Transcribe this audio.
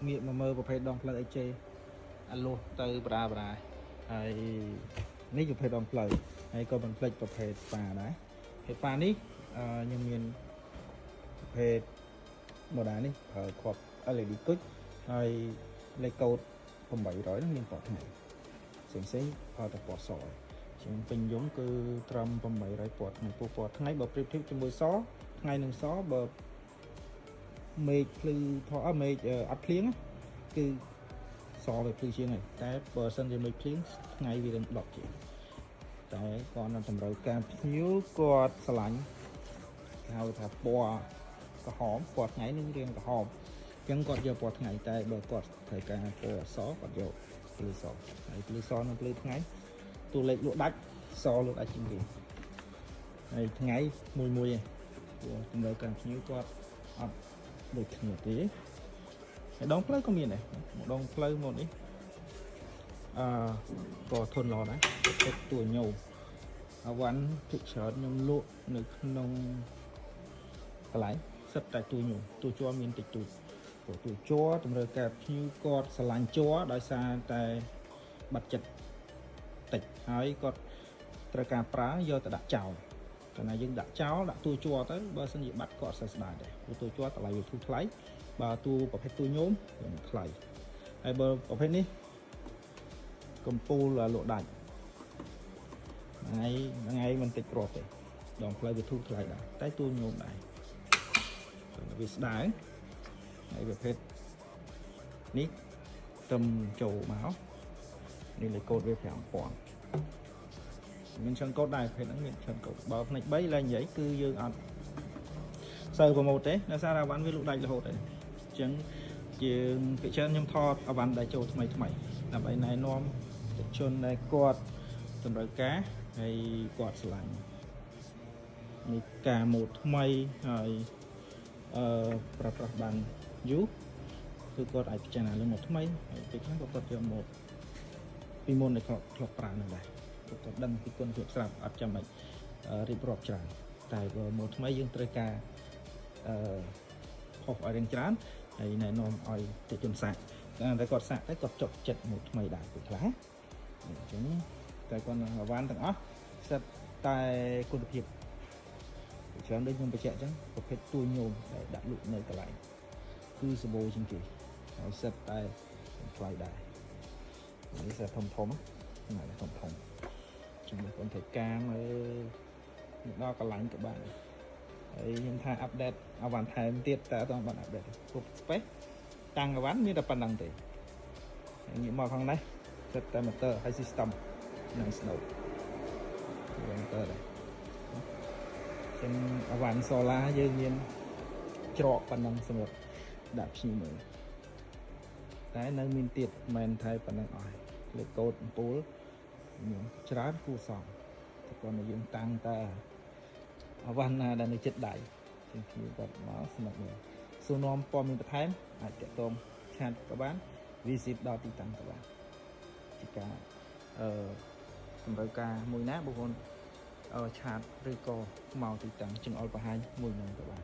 ងាកមកមើលប្រភេទដងផ្លូវ HJ អាលុះទៅប្រាហើយនេះប្រភេទដងផ្លូវហើយក៏មិនភ្លេចប្រភេទប៉ាដែរហើយប៉ានេះខ្ញុំមានប្រភេទ model នេះប្រើខប់ LED គុជហើយលេខកូដ800ហ្នឹងមានពណ៌ថ្ងៃផ្សេងប្រើតែពណ៌សជាងពេញនិយមគឺត្រឹម800ពណ៌ថ្ងៃពណ៌ថ្ងៃបើប្រៀបធៀបជាមួយសថ្ងៃនឹងសបើមេឃភ្លឺថតមេឃអត់ភ្លៀងគឺសវាភ្លឺជាងហើយតែបើសិនជាមេឃភ្លៀងថ្ងៃវានឹងដប់ជាងតែគាត់នៅតម្រូវការភ្ញៀវគាត់ឆ្លាញ់គេហៅថាពណ៌ក្រហមពណ៌ថ្ងៃនឹងរៀងក្រហមអញ្ចឹងគាត់យកពណ៌ថ្ងៃតែបើគាត់ត្រូវការពណ៌សគាត់យកភ្លឺសហើយភ្លឺសនិងភ្លឺថ្ងៃតួលេខលក់ដាច់សលក់ដាច់ជាងគេហើយថ្ងៃមួយឯងតម្រូវការភ្ញៀវគាត់អត់ដូចគ្នាទេហើយដងផ្លូវក៏មានដែរដងផ្លូវមកនេះក៏ធន់ល្អដែរទឹកតួញោមអាវ៉ាន់ភិកច្រើនខ្ញុំលក់នៅក្នុងកន្លែងសិតតែតួញោមតួជ័រមានតិចតួចព្រោះតួជ័រតម្រូវការភ្ញៀវគាត់ស្រឡាញ់ជ័រដោយសារតែបាត់ចិត្តតិចហើយគាត់ត្រូវការប្រើយកទៅដាក់ចោលកាលណាយើងដាក់ចោលដាក់តួជ័រទៅបើសិនជាបាត់ក៏អត់សូវស្ដាយដែរព្រោះតួជ័រតម្លៃវាធូរថ្លៃបើតួប្រភេទតួញោមវាថ្លៃហើយបើប្រភេទនេះកំពូលលក់ដាច់ថ្ងៃមិនតិចគ្រាប់ទេដងផ្លូវវាធូរថ្លៃដែរតែតួញោមដែរវាស្ដាយហើយប្រភេទនេះទំចូលមកនេះលេខកូដវា5000មានច្រើនកូដដែរប្រភេទហ្នឹងមានច្រើនកូដបើផ្នែក3ឡើងនិយាយគឺយើងអត់សូវប្រម៉ូទទេដោយសារអាវ៉ាន់វាលក់ដាច់រហូតហើយអញ្ចឹងយើងពិចារណាខ្ញុំថតអាវ៉ាន់ដែលចូលថ្មីដើម្បីណែនាំជនដែលគាត់តម្រូវការហើយគាត់ឆ្លាញ់នេះការម៉ូដថ្មីហើយប្រើប្រាស់បានយូរគឺគាត់អាចពិចារណាលើម៉ូដថ្មីហើយពេលខ្លះក៏គាត់យកម៉ូដពីមុនដែលធ្លាប់ប្រើនឹងដែរគាត់ដឹងពីគុណភាពស្រាប់អត់ចាំបាច់រៀបរាប់ច្រើនតែបើម៉ូដថ្មីយើងត្រូវការខុសឲ្យរៀងច្រើនហើយណែនាំឲ្យទៅជនសាក់តែគាត់សាក់តែគាត់ចុកចិត្តម៉ូដថ្មីដែរពេលខ្លះអញ្ចឹងតែគាត់អាវ៉ាន់ទាំងអស់សិតតែគុណភាពច្រើនដូចខ្ញុំបញ្ជាក់អញ្ចឹងប្រភេទទួយញោមដែលដាក់លក់នៅកន្លែងគឺសម្បូរជាងគេហើយសិតតែថ្លៃដែរនេះសិតធំធំជំនួសគាត់ធ្វើការមើលដល់កន្លែងក៏បានហើយខ្ញុំថាអាប់ដេតអាវ៉ាន់ថែមទៀតតែអត់បានអាប់ដេតគ្រប់ space តាំងអាវ៉ាន់មានតែប៉ុណ្្នឹងទេហើយងាកមកខាងនេះសិតតែ motor ហើយ system និង snow motor ដែរចឹងអាវ៉ាន់ solar យើងមានច្រកប៉ុណ្ណឹងសម្រាប់ដាក់ភ្ញៀវមើលតែនៅមានទៀតមិនថាប៉ុណ្ណឹងអស់លេខកូដអំពូលមានច្រើនគួរសមតែគាត់និយាយតាំងតែអាវ៉ាន់ណាដែលនៅចិត្តដៃជាងភ្ញៀវគាត់មកស្និទ្ធមើលសួរនាំព័ត៌មានបន្ថែមអាចតាក់ទងឆាតក៏បាន visit ដល់ទីតាំងក៏បានជាការតម្រូវការមួយណាបងប្អូនឆាតឬក៏មកទីតាំងចង្អុលបង្ហាញមួយនឹងក៏បាន